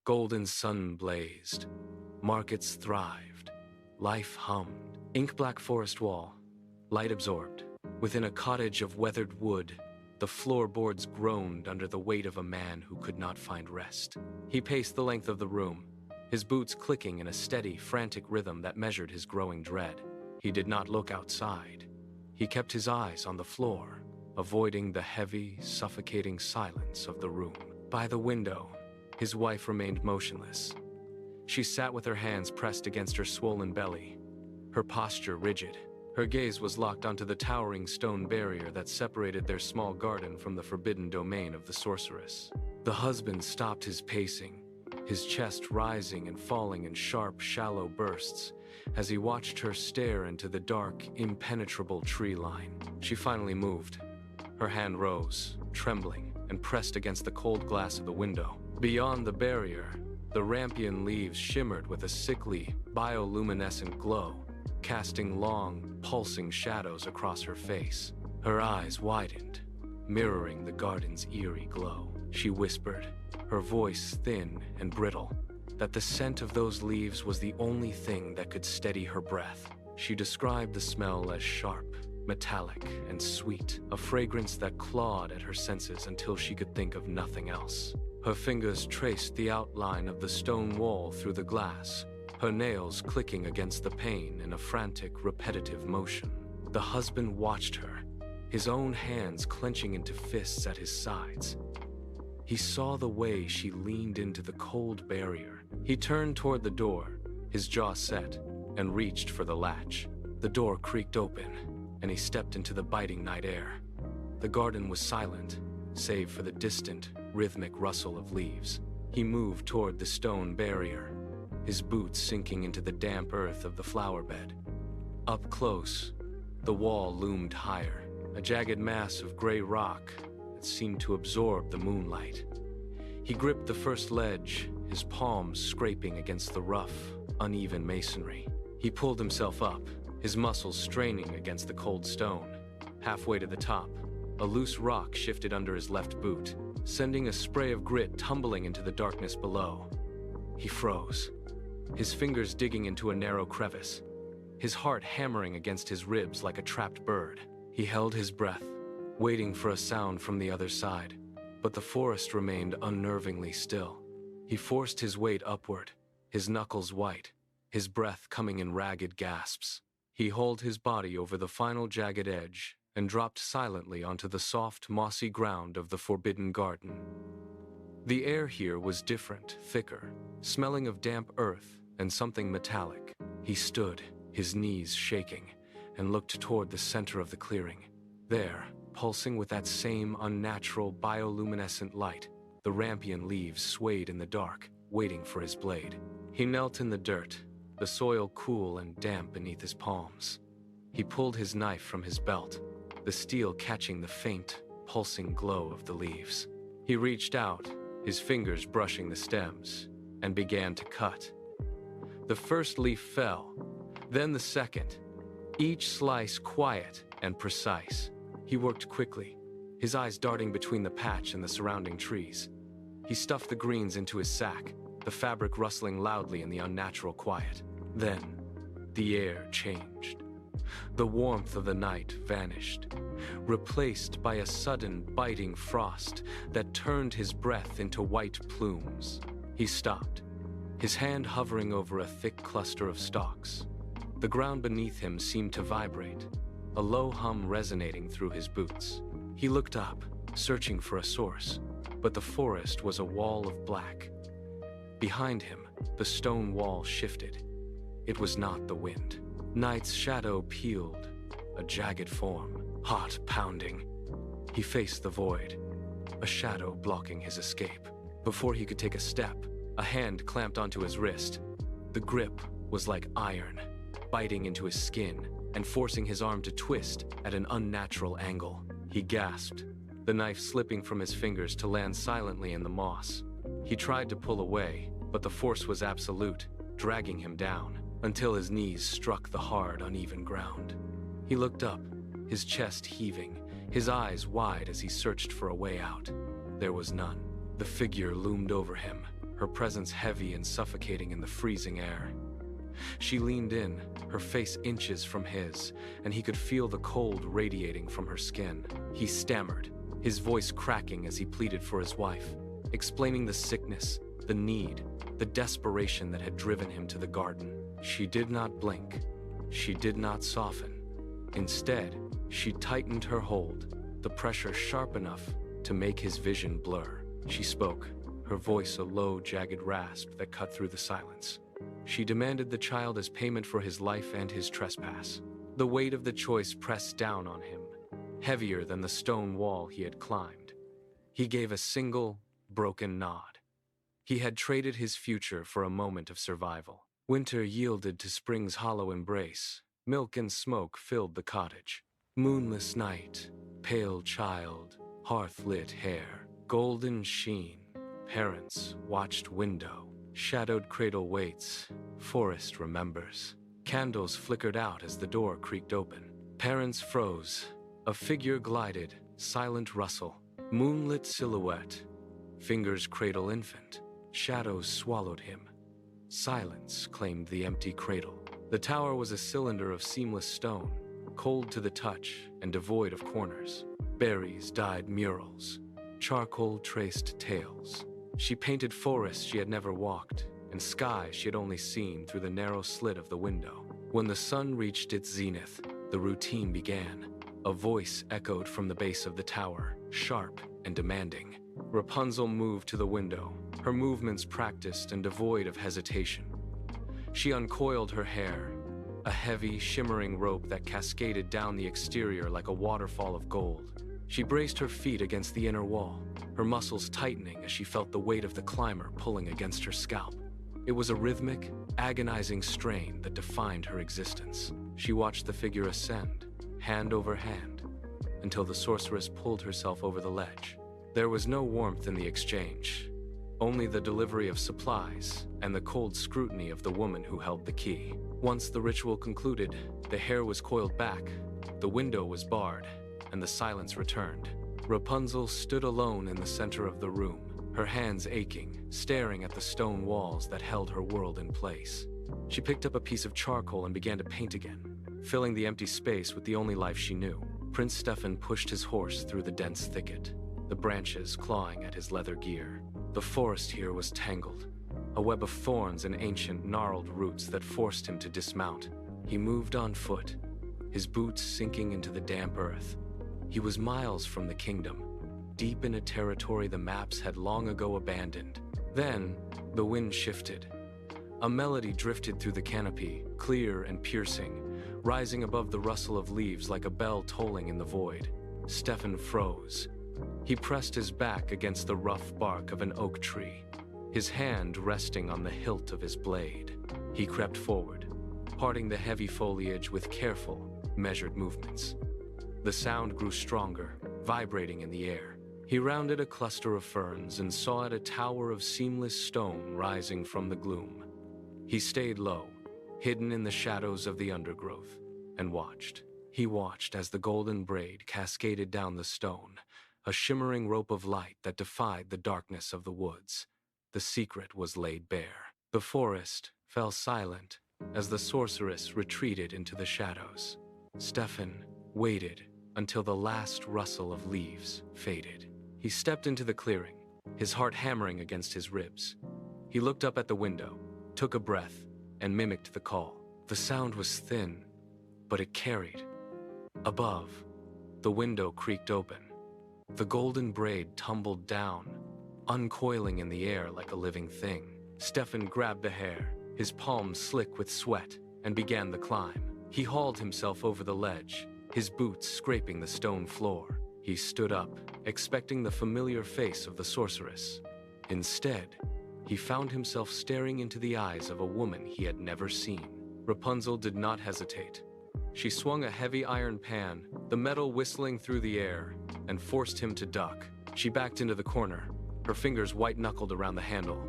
Golden sun blazed. Markets thrived. Life hummed. Ink-black forest wall. Light absorbed. Within a cottage of weathered wood, the floorboards groaned under the weight of a man who could not find rest. He paced the length of the room, his boots clicking in a steady, frantic rhythm that measured his growing dread. He did not look outside. He kept his eyes on the floor, avoiding the heavy, suffocating silence of the room. By the window, his wife remained motionless. She sat with her hands pressed against her swollen belly, her posture rigid. Her gaze was locked onto the towering stone barrier that separated their small garden from the forbidden domain of the sorceress. The husband stopped his pacing, his chest rising and falling in sharp, shallow bursts as he watched her stare into the dark, impenetrable tree line. She finally moved. Her hand rose, trembling, and pressed against the cold glass of the window. Beyond the barrier, the rampion leaves shimmered with a sickly, bioluminescent glow, casting long, pulsing shadows across her face. Her eyes widened, mirroring the garden's eerie glow. She whispered, her voice thin and brittle, that the scent of those leaves was the only thing that could steady her breath. She described the smell as sharp, metallic, and sweet, a fragrance that clawed at her senses until she could think of nothing else. Her fingers traced the outline of the stone wall through the glass, her nails clicking against the pane in a frantic, repetitive motion. The husband watched her, his own hands clenching into fists at his sides. He saw the way she leaned into the cold barrier. He turned toward the door, his jaw set, and reached for the latch. The door creaked open, and he stepped into the biting night air. The garden was silent, save for the distant, rhythmic rustle of leaves. He moved toward the stone barrier, his boots sinking into the damp earth of the flower bed. Up close, the wall loomed higher, a jagged mass of gray rock that seemed to absorb the moonlight. He gripped the first ledge, his palms scraping against the rough, uneven masonry. He pulled himself up, his muscles straining against the cold stone. Halfway to the top, a loose rock shifted under his left boot, sending a spray of grit tumbling into the darkness below. He froze, his fingers digging into a narrow crevice, his heart hammering against his ribs like a trapped bird. He held his breath, waiting for a sound from the other side, but the forest remained unnervingly still. He forced his weight upward, his knuckles white, his breath coming in ragged gasps. He hauled his body over the final jagged edge and dropped silently onto the soft, mossy ground of the forbidden garden. The air here was different, thicker, smelling of damp earth and something metallic. He stood, his knees shaking, and looked toward the center of the clearing. There, pulsing with that same unnatural bioluminescent light, the rampion leaves swayed in the dark, waiting for his blade. He knelt in the dirt, the soil cool and damp beneath his palms. He pulled his knife from his belt, the steel catching the faint, pulsing glow of the leaves. He reached out, his fingers brushing the stems, and began to cut. The first leaf fell, then the second, each slice quiet and precise. He worked quickly, his eyes darting between the patch and the surrounding trees. He stuffed the greens into his sack, the fabric rustling loudly in the unnatural quiet. Then, the air changed. The warmth of the night vanished, replaced by a sudden biting frost that turned his breath into white plumes. He stopped, his hand hovering over a thick cluster of stalks. The ground beneath him seemed to vibrate, a low hum resonating through his boots. He looked up, searching for a source, but the forest was a wall of black. Behind him, the stone wall shifted. It was not the wind. Night's shadow peeled, a jagged form, heart pounding. He faced the void, a shadow blocking his escape. Before he could take a step, a hand clamped onto his wrist. The grip was like iron, biting into his skin and forcing his arm to twist at an unnatural angle. He gasped, the knife slipping from his fingers to land silently in the moss. He tried to pull away, but the force was absolute, dragging him down, until his knees struck the hard, uneven ground. He looked up, his chest heaving, his eyes wide as he searched for a way out. There was none. The figure loomed over him, her presence heavy and suffocating in the freezing air. She leaned in, her face inches from his, and he could feel the cold radiating from her skin. He stammered, his voice cracking as he pleaded for his wife, explaining the sickness, the need, the desperation that had driven him to the garden. She did not blink. She did not soften. Instead, she tightened her hold, the pressure sharp enough to make his vision blur. She spoke, her voice a low, jagged rasp that cut through the silence. She demanded the child as payment for his life and his trespass. The weight of the choice pressed down on him, heavier than the stone wall he had climbed. He gave a single, broken nod. He had traded his future for a moment of survival. Winter yielded to spring's hollow embrace. Milk and smoke filled the cottage. Moonless night, pale child, hearth-lit hair, golden sheen. Parents watched window. Shadowed cradle waits. Forest remembers. Candles flickered out as the door creaked open. Parents froze. A figure glided, silent rustle. Moonlit silhouette. Fingers cradle infant. Shadows swallowed him. Silence claimed the empty cradle. The tower was a cylinder of seamless stone, cold to the touch and devoid of corners. Berries dyed murals. Charcoal traced tales. She painted forests she had never walked, and skies she had only seen through the narrow slit of the window. When the sun reached its zenith, the routine began. A voice echoed from the base of the tower, sharp and demanding. Rapunzel moved to the window, her movements practiced and devoid of hesitation. She uncoiled her hair, a heavy, shimmering rope that cascaded down the exterior like a waterfall of gold. She braced her feet against the inner wall, her muscles tightening as she felt the weight of the climber pulling against her scalp. It was a rhythmic, agonizing strain that defined her existence. She watched the figure ascend, hand over hand, until the sorceress pulled herself over the ledge. There was no warmth in the exchange, only the delivery of supplies and the cold scrutiny of the woman who held the key. Once the ritual concluded, the hair was coiled back, the window was barred, and the silence returned. Rapunzel stood alone in the center of the room, her hands aching, staring at the stone walls that held her world in place. She picked up a piece of charcoal and began to paint again, filling the empty space with the only life she knew. Prince Stefan pushed his horse through the dense thicket, the branches clawing at his leather gear. The forest here was tangled, a web of thorns and ancient, gnarled roots that forced him to dismount. He moved on foot, his boots sinking into the damp earth. He was miles from the kingdom, deep in a territory the maps had long ago abandoned. Then, the wind shifted. A melody drifted through the canopy, clear and piercing, rising above the rustle of leaves like a bell tolling in the void. Stefan froze. He pressed his back against the rough bark of an oak tree, his hand resting on the hilt of his blade. He crept forward, parting the heavy foliage with careful, measured movements. The sound grew stronger, vibrating in the air. He rounded a cluster of ferns and saw it a tower of seamless stone rising from the gloom. He stayed low, hidden in the shadows of the undergrowth, and watched. He watched as the golden braid cascaded down the stone, a shimmering rope of light that defied the darkness of the woods. The secret was laid bare. The forest fell silent as the sorceress retreated into the shadows. Stefan waited until the last rustle of leaves faded. He stepped into the clearing, his heart hammering against his ribs. He looked up at the window, took a breath, and mimicked the call. The sound was thin, but it carried. Above, the window creaked open. The golden braid tumbled down, uncoiling in the air like a living thing. Stefan grabbed the hair, his palms slick with sweat, and began the climb. He hauled himself over the ledge, his boots scraping the stone floor. He stood up, expecting the familiar face of the sorceress. Instead, he found himself staring into the eyes of a woman he had never seen. Rapunzel did not hesitate. She swung a heavy iron pan, the metal whistling through the air, and forced him to duck. She backed into the corner, her fingers white-knuckled around the handle.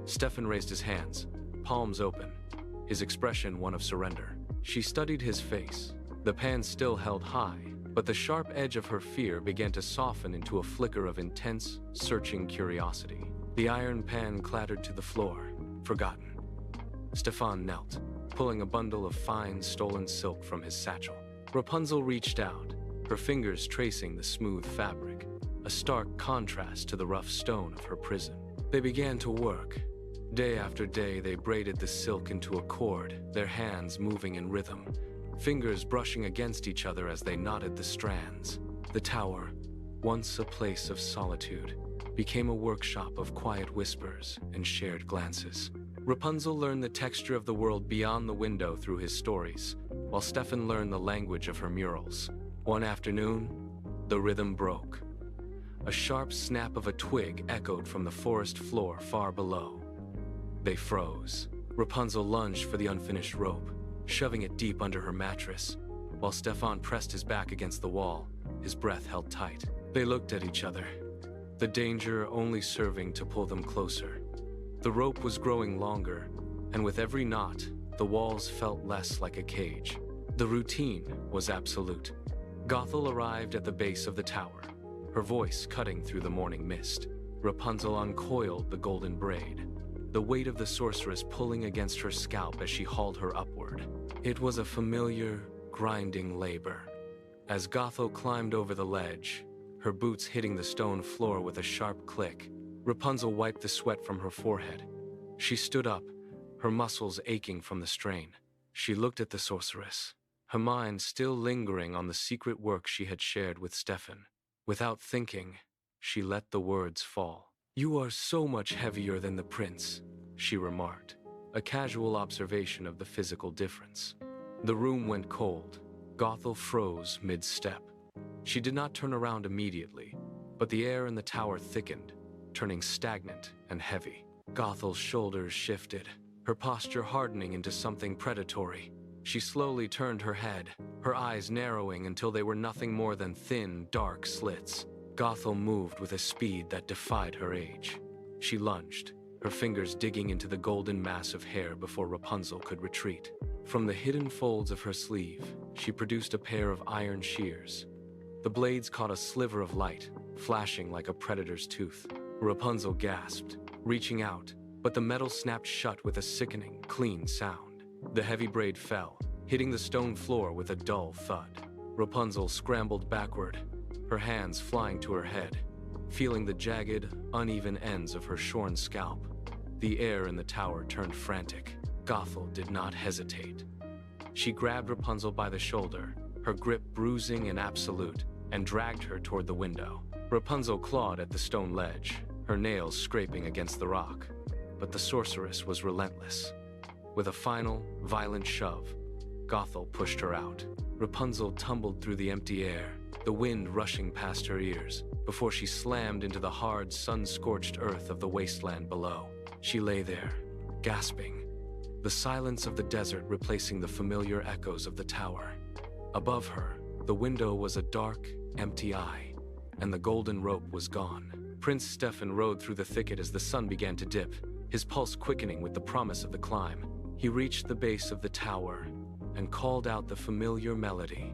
Stefan raised his hands, palms open, his expression one of surrender. She studied his face. The pan still held high, but the sharp edge of her fear began to soften into a flicker of intense, searching curiosity. The iron pan clattered to the floor, forgotten. Stefan knelt, pulling a bundle of fine stolen silk from his satchel. Rapunzel reached out, her fingers tracing the smooth fabric, a stark contrast to the rough stone of her prison. They began to work. Day after day, they braided the silk into a cord, their hands moving in rhythm, fingers brushing against each other as they knotted the strands. The tower, once a place of solitude, became a workshop of quiet whispers and shared glances. Rapunzel learned the texture of the world beyond the window through his stories, while Stefan learned the language of her murals. One afternoon, the rhythm broke. A sharp snap of a twig echoed from the forest floor far below. They froze. Rapunzel lunged for the unfinished rope, shoving it deep under her mattress, while Stefan pressed his back against the wall, his breath held tight. They looked at each other, the danger only serving to pull them closer. The rope was growing longer, and with every knot, the walls felt less like a cage. The routine was absolute. Gothel arrived at the base of the tower, her voice cutting through the morning mist. Rapunzel uncoiled the golden braid, the weight of the sorceress pulling against her scalp as she hauled her upward. It was a familiar, grinding labor. As Gothel climbed over the ledge, her boots hitting the stone floor with a sharp click, Rapunzel wiped the sweat from her forehead. She stood up, her muscles aching from the strain. She looked at the sorceress, her mind still lingering on the secret work she had shared with Stefan. Without thinking, she let the words fall. "You are so much heavier than the prince," she remarked, a casual observation of the physical difference. The room went cold. Gothel froze mid-step. She did not turn around immediately, but the air in the tower thickened, turning stagnant and heavy. Gothel's shoulders shifted, her posture hardening into something predatory. She slowly turned her head, her eyes narrowing until they were nothing more than thin, dark slits. Gothel moved with a speed that defied her age. She lunged, her fingers digging into the golden mass of hair before Rapunzel could retreat. From the hidden folds of her sleeve, she produced a pair of iron shears. The blades caught a sliver of light, flashing like a predator's tooth. Rapunzel gasped, reaching out, but the metal snapped shut with a sickening, clean sound. The heavy braid fell, hitting the stone floor with a dull thud. Rapunzel scrambled backward, her hands flying to her head, feeling the jagged, uneven ends of her shorn scalp. The air in the tower turned frantic. Gothel did not hesitate. She grabbed Rapunzel by the shoulder, her grip bruising and absolute, and dragged her toward the window. Rapunzel clawed at the stone ledge, her nails scraping against the rock. But the sorceress was relentless. With a final, violent shove, Gothel pushed her out. Rapunzel tumbled through the empty air, the wind rushing past her ears, before she slammed into the hard, sun-scorched earth of the wasteland below. She lay there, gasping, the silence of the desert replacing the familiar echoes of the tower. Above her, the window was a dark, empty eye, and the golden rope was gone. Prince Stefan rode through the thicket as the sun began to dip, his pulse quickening with the promise of the climb. He reached the base of the tower and called out the familiar melody,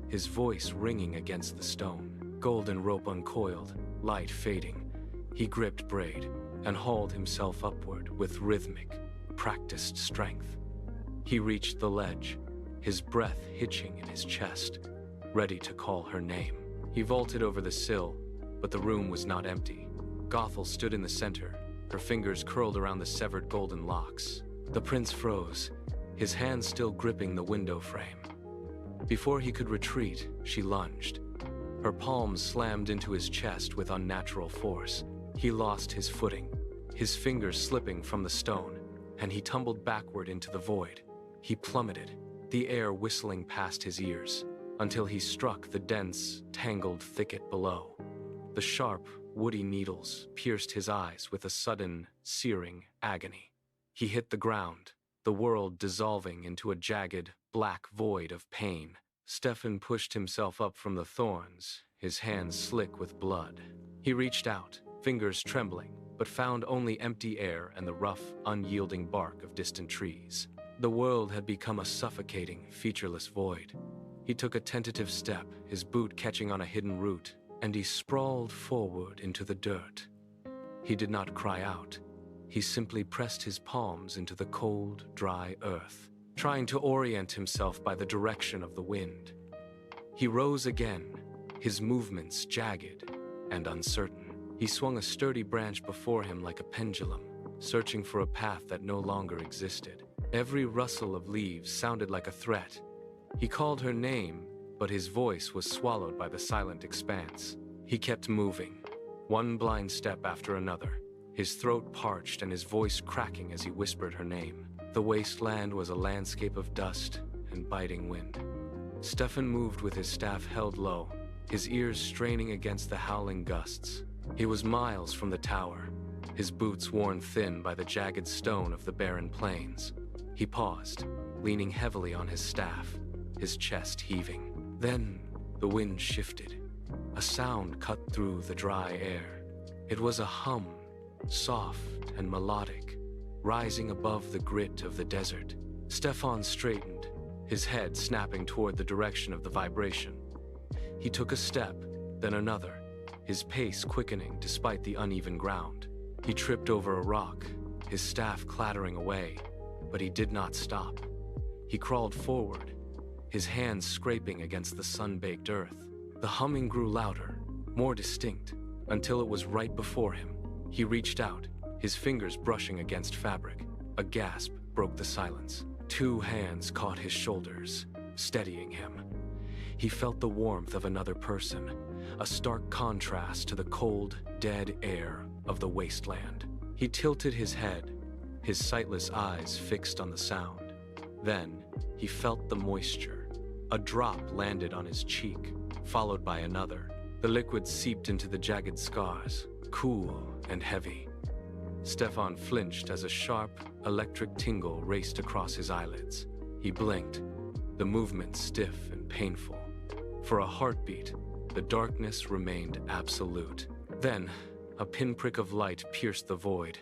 his voice ringing against the stone. Golden rope uncoiled, light fading. He gripped braid and hauled himself upward with rhythmic, practiced strength. He reached the ledge, his breath hitching in his chest, ready to call her name. He vaulted over the sill, but the room was not empty. Gothel stood in the center, her fingers curled around the severed golden locks. The prince froze, his hands still gripping the window frame. Before he could retreat, she lunged. Her palms slammed into his chest with unnatural force. He lost his footing, his fingers slipping from the stone, and he tumbled backward into the void. He plummeted, the air whistling past his ears, until he struck the dense, tangled thicket below. The sharp, woody needles pierced his eyes with a sudden, searing agony. He hit the ground, the world dissolving into a jagged, black void of pain. Stefan pushed himself up from the thorns, his hands slick with blood. He reached out, fingers trembling, but found only empty air and the rough, unyielding bark of distant trees. The world had become a suffocating, featureless void. He took a tentative step, his boot catching on a hidden root, and he sprawled forward into the dirt. He did not cry out. He simply pressed his palms into the cold, dry earth, trying to orient himself by the direction of the wind. He rose again, his movements jagged and uncertain. He swung a sturdy branch before him like a pendulum, searching for a path that no longer existed. Every rustle of leaves sounded like a threat. He called her name, but his voice was swallowed by the silent expanse. He kept moving, one blind step after another, his throat parched and his voice cracking as he whispered her name. The wasteland was a landscape of dust and biting wind. Stefan moved with his staff held low, his ears straining against the howling gusts. He was miles from the tower, his boots worn thin by the jagged stone of the barren plains. He paused, leaning heavily on his staff, his chest heaving. Then the wind shifted. A sound cut through the dry air. It was a hum, soft and melodic, rising above the grit of the desert. Stefan straightened, his head snapping toward the direction of the vibration. He took a step, then another, his pace quickening despite the uneven ground. He tripped over a rock, his staff clattering away, but he did not stop. He crawled forward, his hands scraping against the sun-baked earth. The humming grew louder, more distinct, until it was right before him. He reached out, his fingers brushing against fabric. A gasp broke the silence. Two hands caught his shoulders, steadying him. He felt the warmth of another person, a stark contrast to the cold, dead air of the wasteland. He tilted his head, his sightless eyes fixed on the sound. Then, he felt the moisture. A drop landed on his cheek, followed by another. The liquid seeped into the jagged scars, cool and heavy. Stefan flinched as a sharp, electric tingle raced across his eyelids. He blinked, the movement stiff and painful. For a heartbeat, the darkness remained absolute. Then, a pinprick of light pierced the void.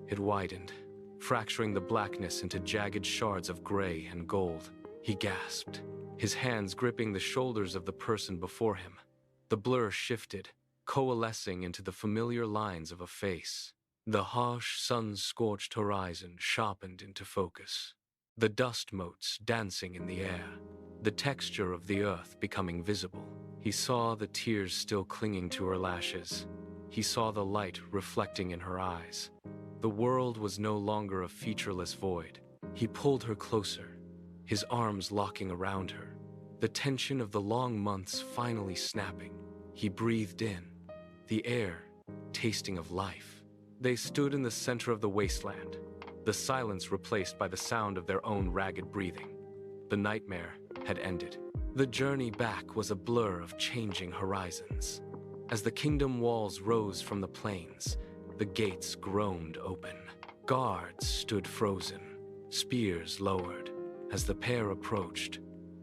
It widened, fracturing the blackness into jagged shards of gray and gold. He gasped, his hands gripping the shoulders of the person before him. The blur shifted, coalescing into the familiar lines of a face. The harsh, sun-scorched horizon sharpened into focus. The dust motes dancing in the air, the texture of the earth becoming visible. He saw the tears still clinging to her lashes. He saw the light reflecting in her eyes. The world was no longer a featureless void. He pulled her closer, his arms locking around her, the tension of the long months finally snapping. He breathed in, the air tasting of life. They stood in the center of the wasteland, the silence replaced by the sound of their own ragged breathing. The nightmare had ended. The journey back was a blur of changing horizons. As the kingdom walls rose from the plains, the gates groaned open. Guards stood frozen, spears lowered. As the pair approached,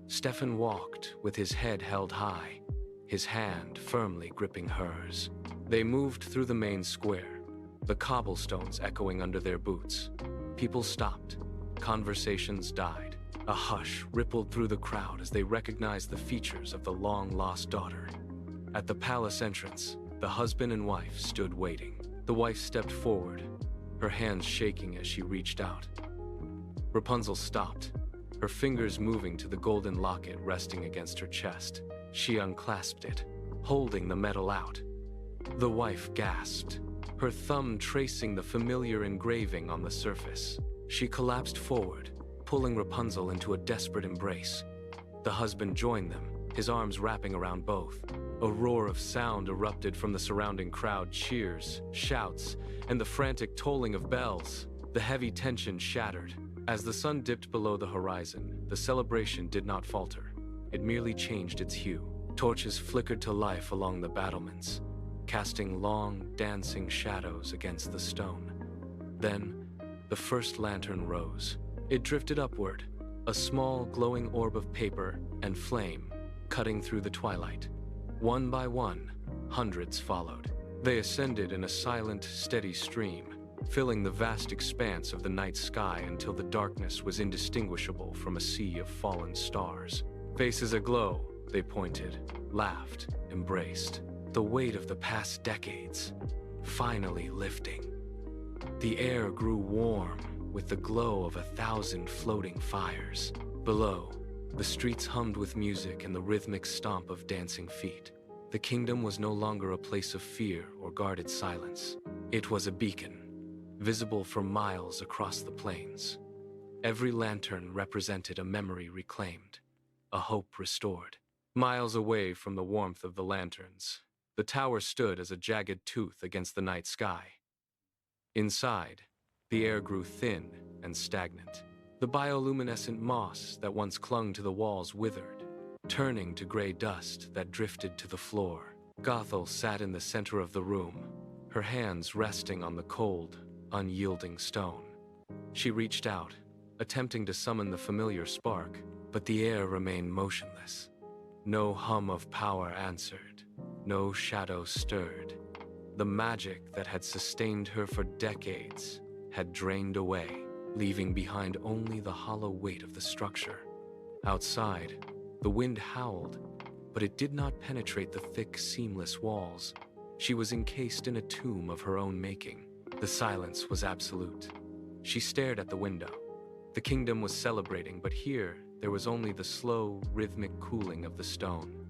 Stefan walked with his head held high, his hand firmly gripping hers. They moved through the main square, the cobblestones echoing under their boots. People stopped. Conversations died. A hush rippled through the crowd as they recognized the features of the long-lost daughter. At the palace entrance, the husband and wife stood waiting. The wife stepped forward, her hands shaking as she reached out. Rapunzel stopped, her fingers moving to the golden locket resting against her chest. She unclasped it, holding the metal out. The wife gasped, her thumb tracing the familiar engraving on the surface. She collapsed forward, pulling Rapunzel into a desperate embrace. The husband joined them, his arms wrapping around both. A roar of sound erupted from the surrounding crowd, cheers, shouts, and the frantic tolling of bells. The heavy tension shattered. As the sun dipped below the horizon, the celebration did not falter. It merely changed its hue. Torches flickered to life along the battlements, casting long, dancing shadows against the stone. Then, the first lantern rose. It drifted upward, a small, glowing orb of paper and flame, cutting through the twilight. One by one, hundreds followed. They ascended in a silent, steady stream, filling the vast expanse of the night sky until the darkness was indistinguishable from a sea of fallen stars. Faces aglow, they pointed, laughed, embraced. The weight of the past decades. finally lifting. The air grew warm with the glow of 1,000 floating fires. Below, the streets hummed with music and the rhythmic stomp of dancing feet. The kingdom was no longer a place of fear or guarded silence. It was a beacon, visible for miles across the plains. Every lantern represented a memory reclaimed, a hope restored. Miles away from the warmth of the lanterns, the tower stood as a jagged tooth against the night sky. Inside, the air grew thin and stagnant. The bioluminescent moss that once clung to the walls withered, turning to gray dust that drifted to the floor. Gothel sat in the center of the room, her hands resting on the cold, unyielding stone. She reached out, attempting to summon the familiar spark, but the air remained motionless. No hum of power answered, no shadow stirred. The magic that had sustained her for decades had drained away, leaving behind only the hollow weight of the structure. Outside, the wind howled, but it did not penetrate the thick, seamless walls. She was encased in a tomb of her own making. The silence was absolute. She stared at the window. The kingdom was celebrating, but here there was only the slow, rhythmic cooling of the stone.